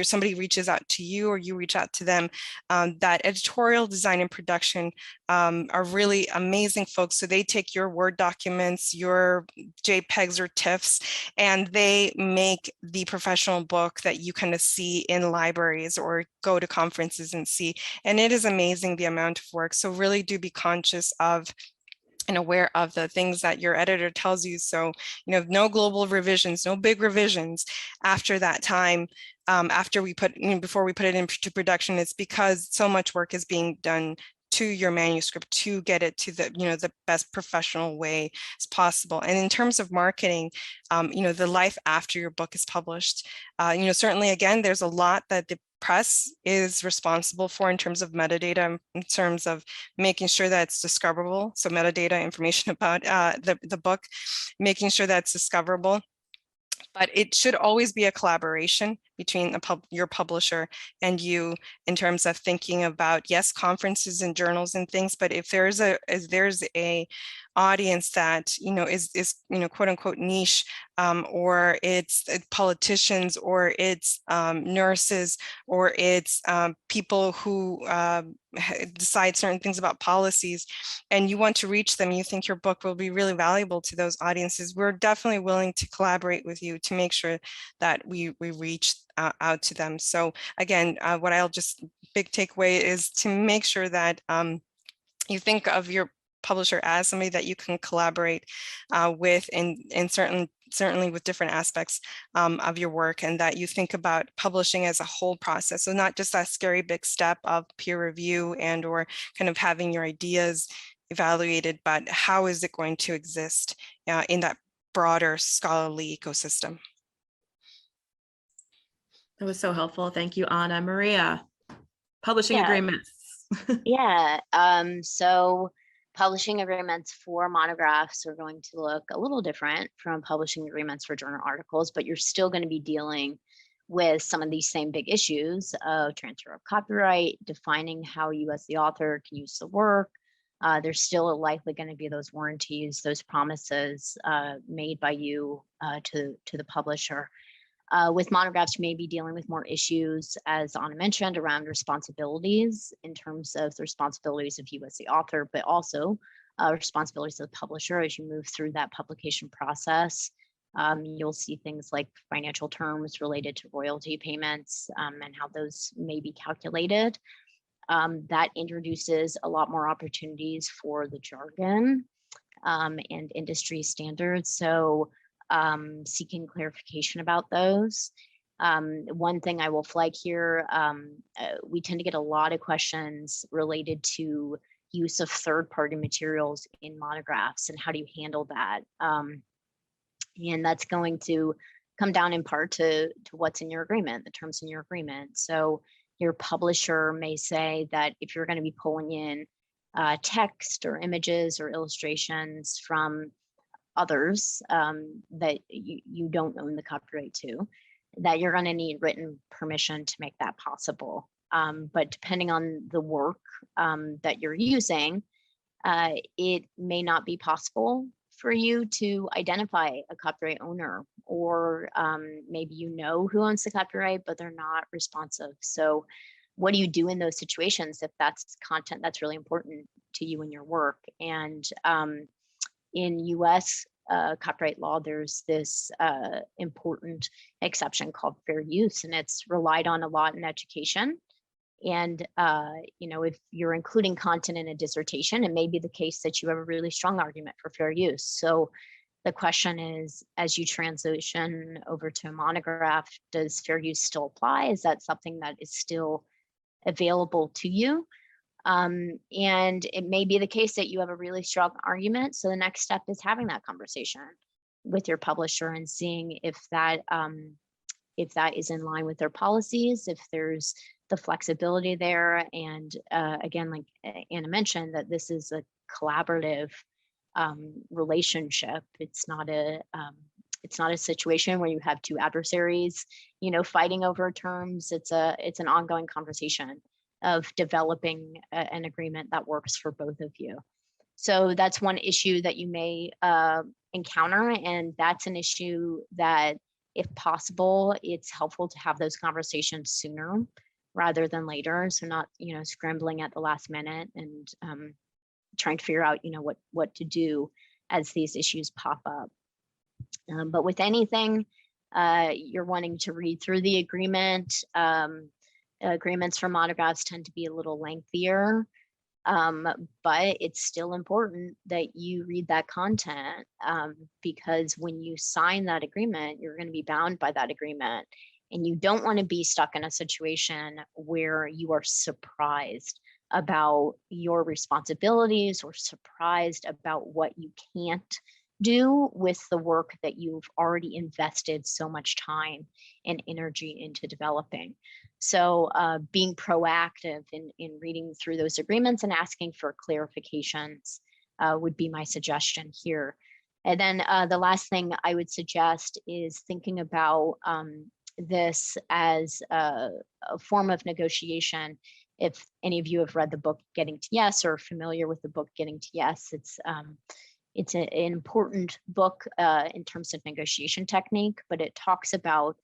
Speaker 4: somebody reaches out to you, or you reach out to them. That editorial design and production are really amazing folks. So they take your Word documents, your JPEGs or TIFFs, and they make the professional book that you kind of see in libraries or go to conferences and see. And it is amazing, the amount of work. So really do be conscious of and aware of the things that your editor tells you. So, no global revisions, no big revisions after that time. After we before we put it into production, it's because so much work is being done to your manuscript to get it to the best professional way as possible. And in terms of marketing, the life after your book is published, certainly, again, there's a lot that the press is responsible for in terms of metadata, in terms of making sure that it's discoverable. So metadata information about the book, making sure that's discoverable. But it should always be a collaboration between your publisher and you, in terms of thinking about, yes, conferences and journals and things, but if there's a audience that is quote unquote niche, or it's politicians, or it's nurses, or it's people who decide certain things about policies, and you want to reach them, you think your book will be really valuable to those audiences, we're definitely willing to collaborate with you to make sure that we reach out to them. So again, what I'll just big takeaway is to make sure that you think of your publisher as somebody that you can collaborate with, and certainly with different aspects of your work, and that you think about publishing as a whole process. So not just that scary big step of peer review and or kind of having your ideas evaluated, but how is it going to exist in that broader scholarly ecosystem.
Speaker 1: That was so helpful. Thank you, Anna. Maria, publishing agreements.
Speaker 2: Yeah. So publishing agreements for monographs are going to look a little different from publishing agreements for journal articles, but you're still going to be dealing with some of these same big issues of transfer of copyright, defining how you as the author can use the work. There's still likely going to be those warranties, those promises made by you to the publisher. With monographs, you may be dealing with more issues, as Anna mentioned, around responsibilities in terms of the responsibilities of you as the author, but also responsibilities of the publisher as you move through that publication process. You'll see things like financial terms related to royalty payments and how those may be calculated. That introduces a lot more opportunities for the jargon and industry standards. So seeking clarification about those. One thing I will flag here, we tend to get a lot of questions related to use of third-party materials in monographs and how do you handle that? And that's going to come down in part to what's in your agreement, the terms in your agreement. So your publisher may say that if you're going to be pulling in text or images or illustrations from others that you don't own the copyright to, that you're going to need written permission to make that possible. But depending on the work that you're using, it may not be possible for you to identify a copyright owner, or maybe you know who owns the copyright, but they're not responsive. So what do you do in those situations if that's content that's really important to you in your work? And in US copyright law, there's this important exception called fair use, and it's relied on a lot in education. And if you're including content in a dissertation, it may be the case that you have a really strong argument for fair use. So The question is, as you transition over to a monograph, does fair use still apply? Is that something that is still available to you? And it may be the case that you have a really strong argument. So the next step is having that conversation with your publisher and seeing if that is in line with their policies, if there's the flexibility there. And again, like Anna mentioned, that this is a collaborative relationship. It's not a situation where you have two adversaries, fighting over terms. It's an ongoing conversation of developing an agreement that works for both of you. So that's one issue that you may encounter, and that's an issue that, if possible, it's helpful to have those conversations sooner rather than later. So not, scrambling at the last minute and trying to figure out, what to do as these issues pop up. But with anything, you're wanting to read through the agreement. Agreements for monographs tend to be a little lengthier, but it's still important that you read that content, because when you sign that agreement, you're going to be bound by that agreement. And you don't want to be stuck in a situation where you are surprised about your responsibilities or surprised about what you can't do with the work that you've already invested so much time and energy into developing. So being proactive in reading through those agreements and asking for clarifications would be my suggestion here. And then the last thing I would suggest is thinking about this as a form of negotiation. If any of you have read the book Getting to Yes or familiar with the book Getting to Yes, it's an important book in terms of negotiation technique, but it talks about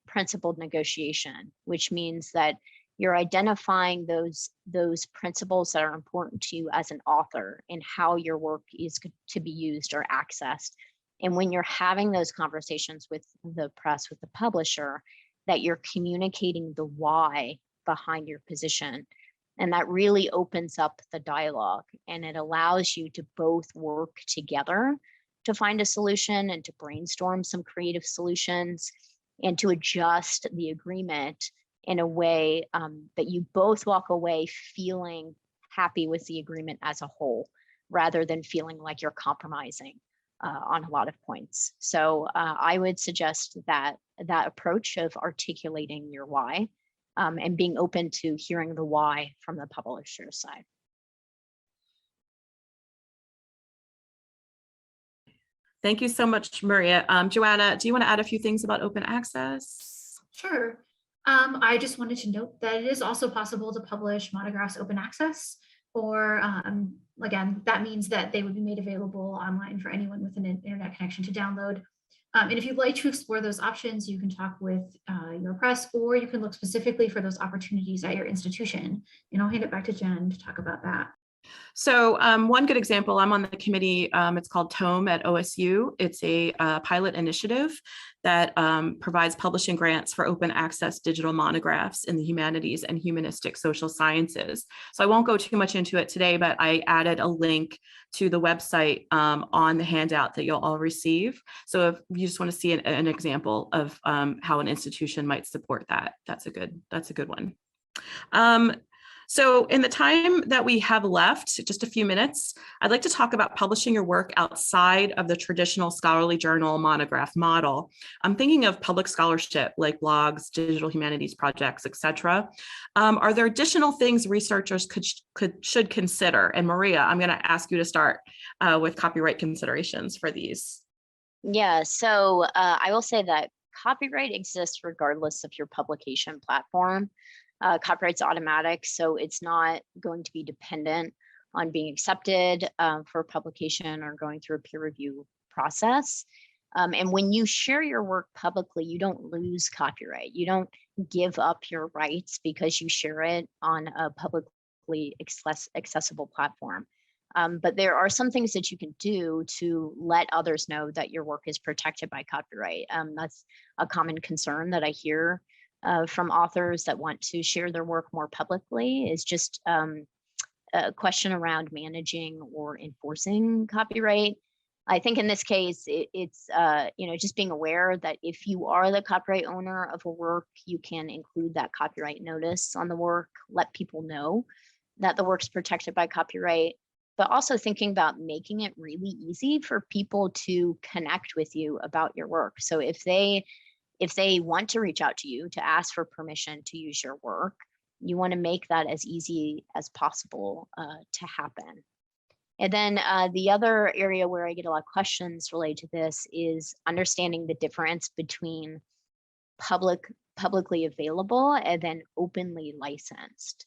Speaker 2: principled negotiation, which means that you're identifying those principles that are important to you as an author and how your work is to be used or accessed. And when you're having those conversations with the press, with the publisher, that you're communicating the why behind your position. And that really opens up the dialogue, and it allows you to both work together to find a solution and to brainstorm some creative solutions and to adjust the agreement in a way that you both walk away feeling happy with the agreement as a whole, rather than feeling like you're compromising on a lot of points. So I would suggest that approach of articulating your why and being open to hearing the why from the publisher's side.
Speaker 1: Thank you so much, Maria. Joanna, do you want to add a few things about open access?
Speaker 3: Sure. I just wanted to note that it is also possible to publish monographs open access, or again, that means that they would be made available online for anyone with an internet connection to download. And if you'd like to explore those options, you can talk with your press, or you can look specifically for those opportunities at your institution. And I'll hand it back to Jen to talk about that.
Speaker 1: So one good example, I'm on the committee, it's called TOME at OSU. It's a pilot initiative that provides publishing grants for open access digital monographs in the humanities and humanistic social sciences. So I won't go too much into it today, but I added a link to the website on the handout that you'll all receive. So if you just want to see an example of how an institution might support that, that's a good one. So in the time that we have left, just a few minutes, I'd like to talk about publishing your work outside of the traditional scholarly journal monograph model. I'm thinking of public scholarship like blogs, digital humanities projects, etc. Are there additional things researchers should consider? And Maria, I'm going to ask you to start with copyright considerations for these.
Speaker 2: Yeah, so I will say that copyright exists regardless of your publication platform. Copyright's automatic, so it's not going to be dependent on being accepted for publication or going through a peer review process. And when you share your work publicly, you don't lose copyright. You don't give up your rights because you share it on a publicly accessible platform. But there are some things that you can do to let others know that your work is protected by copyright. That's a common concern that I hear from authors that want to share their work more publicly, is just a question around managing or enforcing copyright. I think in this case, it's just being aware that if you are the copyright owner of a work, you can include that copyright notice on the work, let people know that the work's protected by copyright, but also thinking about making it really easy for people to connect with you about your work. So if they want to reach out to you to ask for permission to use your work, you want to make that as easy as possible to happen. And then the other area where I get a lot of questions related to this is understanding the difference between publicly available and then openly licensed.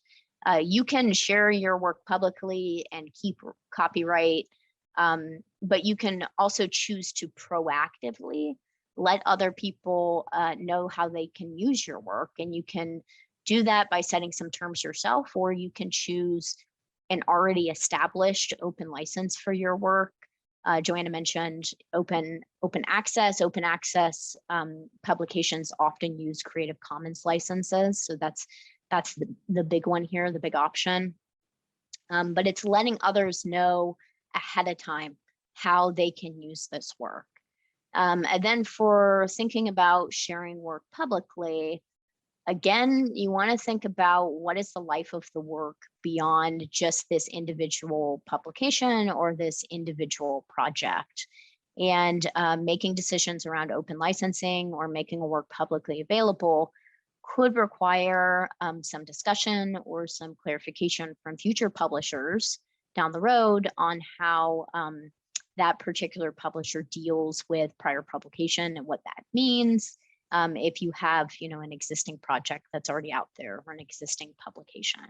Speaker 2: You can share your work publicly and keep copyright, but you can also choose to proactively let other people know how they can use your work. And you can do that by setting some terms yourself, or you can choose an already established open license for your work. Joanna mentioned open access. Open access publications often use Creative Commons licenses. So that's the big one here, the big option. But it's letting others know ahead of time how they can use this work. And then for thinking about sharing work publicly, again, you want to think about what is the life of the work beyond just this individual publication or this individual project. And making decisions around open licensing or making a work publicly available could require some discussion or some clarification from future publishers down the road on how that particular publisher deals with prior publication and what that means. If you have, an existing project that's already out there or an existing publication.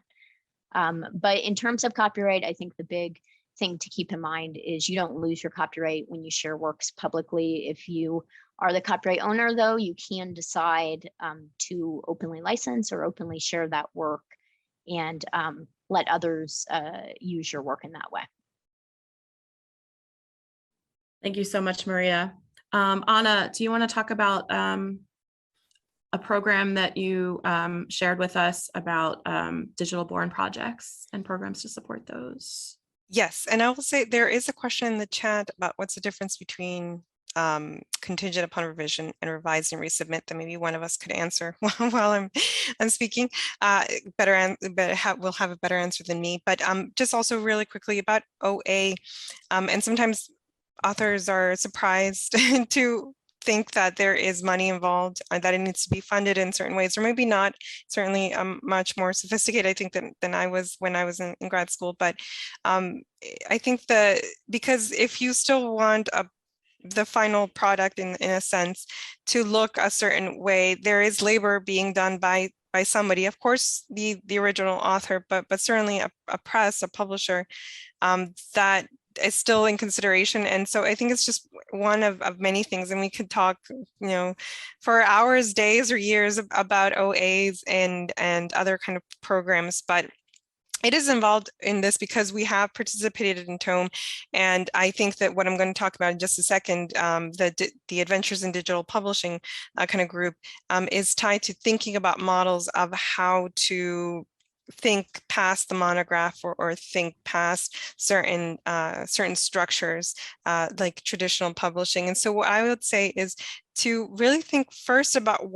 Speaker 2: But in terms of copyright, I think the big thing to keep in mind is you don't lose your copyright when you share works publicly. If you are the copyright owner, though, you can decide to openly license or openly share that work and let others use your work in that way.
Speaker 1: Thank you so much, Maria. Anna, do you want to talk about a program that you shared with us about digital born projects and programs to support those?
Speaker 4: Yes, and I will say there is a question in the chat about what's the difference between contingent upon revision and revise and resubmit that maybe one of us could answer while I'm speaking. We'll have a better answer than me. But just also really quickly about OA, and sometimes authors are surprised to think that there is money involved, that it needs to be funded in certain ways, or maybe not. Certainly much more sophisticated, I think, than I was when I was in grad school. But I think that because if you still want the final product in a sense to look a certain way, there is labor being done by somebody, of course, the original author, but certainly a press, a publisher, that is still in consideration. And so I think it's just one of many things, and we could talk, for hours, days, or years about OAs and other kind of programs, but it is involved in this because we have participated in TOME, and I think that what I'm going to talk about in just a second, the Adventures in Digital Publishing kind of group, is tied to thinking about models of how to think past the monograph or think past certain structures like traditional publishing. And so what I would say is to really think first about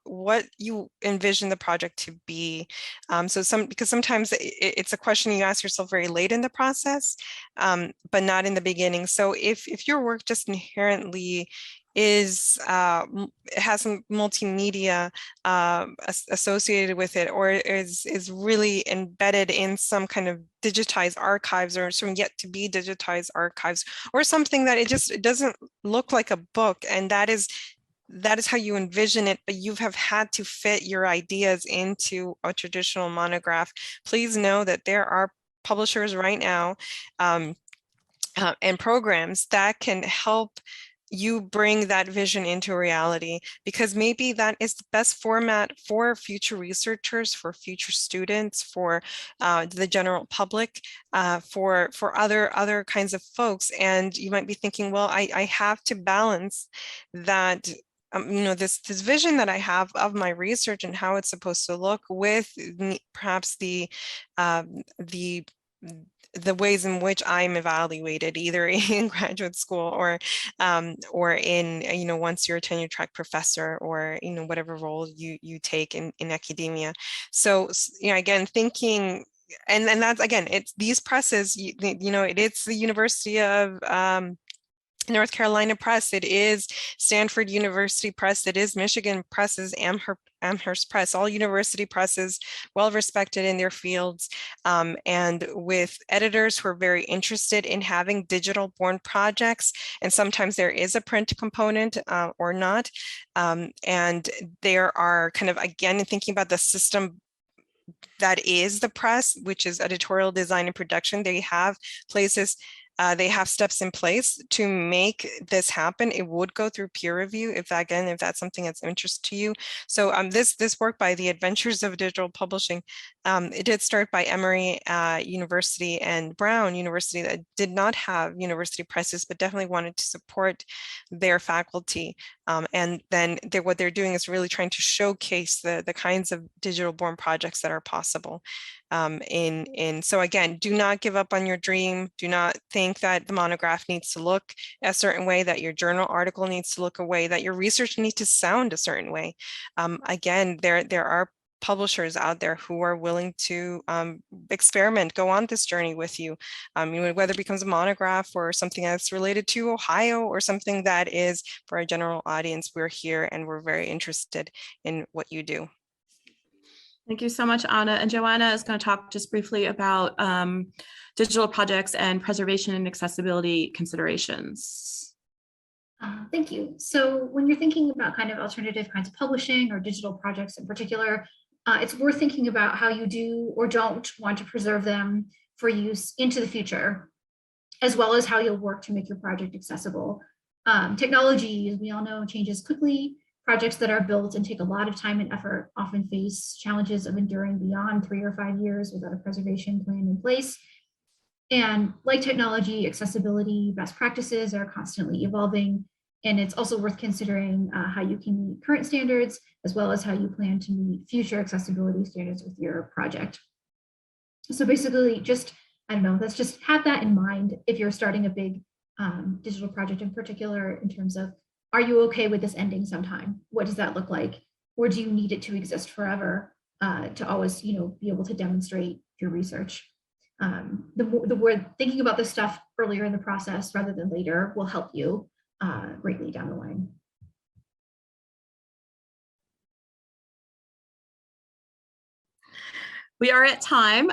Speaker 4: what you envision the project to be. Because sometimes it's a question you ask yourself very late in the process, but not in the beginning. So if your work just inherently has some multimedia associated with it, or is really embedded in some kind of digitized archives or some yet to be digitized archives, or something that it doesn't look like a book, and that is how you envision it, but you have had to fit your ideas into a traditional monograph. Please know that there are publishers right now and programs that can help you bring that vision into reality, because maybe that is the best format for future researchers, for future students, for the general public, for other kinds of folks. And you might be thinking, well, I have to balance that, this vision that I have of my research and how it's supposed to look with perhaps the the ways in which I'm evaluated, either in graduate school or in, you know, once you're a tenure track professor, or, you know, whatever role you take in academia. So, you know, again, thinking, and that's, again, it's these presses, you know, it's the University of North Carolina Press, it is Stanford University Press, it is Michigan Press's Amherst Press, all university presses, well respected in their fields, and with editors who are very interested in having digital born projects. And sometimes there is a print component or not. And there are kind of, again, thinking about the system that is the press, which is editorial design and production. They have places, they have steps in place to make this happen. It would go through peer review if that's something that's of interest to you. So this work by the Adventures of Digital Publishing, it did start by Emory University and Brown University that did not have university presses, but definitely wanted to support their faculty. And then what they're doing is really trying to showcase the kinds of digital born projects that are possible. So again, do not give up on your dream. Do not think that the monograph needs to look a certain way, that your journal article needs to look a way, that your research needs to sound a certain way. Again, there are publishers out there who are willing to experiment, go on this journey with you. You know, whether it becomes a monograph or something that's related to Ohio or something that is for a general audience, we're here and we're very interested in what you do.
Speaker 1: Thank you so much, Anna. And Joanna is going to talk just briefly about digital projects and preservation and accessibility considerations.
Speaker 3: Thank you. So when you're thinking about kind of alternative kinds of publishing or digital projects in particular, it's worth thinking about how you do or don't want to preserve them for use into the future, as well as how you'll work to make your project accessible. Technology, as we all know, changes quickly. Projects that are built and take a lot of time and effort often face challenges of enduring beyond 3 or 5 years without a preservation plan in place. And like technology, accessibility best practices are constantly evolving. And it's also worth considering how you can meet current standards, as well as how you plan to meet future accessibility standards with your project. So basically, I don't know, let's just have that in mind if you're starting a big digital project in particular, in terms of, are you okay with this ending sometime? What does that look like? Or do you need it to exist forever to always, you know, be able to demonstrate your research? The word thinking about this stuff earlier in the process rather than later will help you greatly down the line.
Speaker 1: We are at time,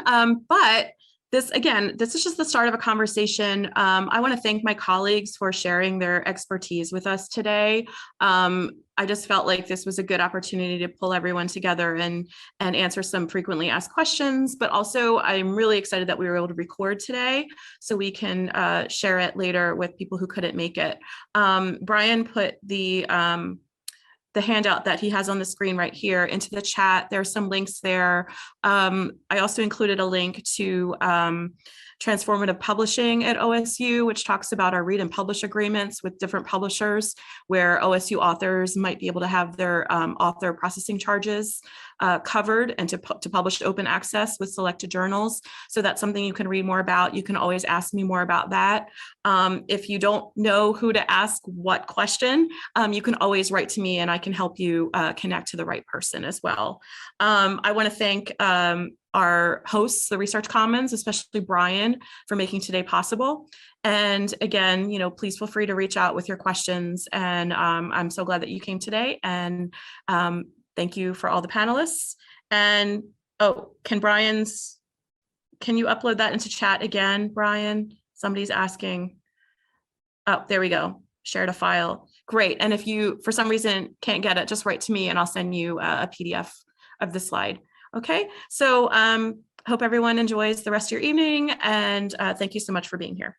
Speaker 1: but this is just the start of a conversation. I want to thank my colleagues for sharing their expertise with us today. I just felt like this was a good opportunity to pull everyone together and answer some frequently asked questions, but also I'm really excited that we were able to record today so we can share it later with people who couldn't make it. Brian put the handout that he has on the screen right here into the chat. There are some links there. I also included a link to transformative publishing at OSU, which talks about our read and publish agreements with different publishers, where OSU authors might be able to have their author processing charges covered and to publish open access with selected journals. So that's something you can read more about. You can always ask me more about that. If you don't know who to ask what question, you can always write to me and I can help you connect to the right person as well. I want to thank our hosts, the Research Commons, especially Brian, for making today possible. And again, you know, please feel free to reach out with your questions. And I'm so glad that you came today. And thank you for all the panelists. And oh, can you upload that into chat again, Brian? Somebody's asking. Oh, there we go. Shared a file. Great. And if you, for some reason, can't get it, just write to me and I'll send you a PDF of the slide. Okay. So hope everyone enjoys the rest of your evening and thank you so much for being here.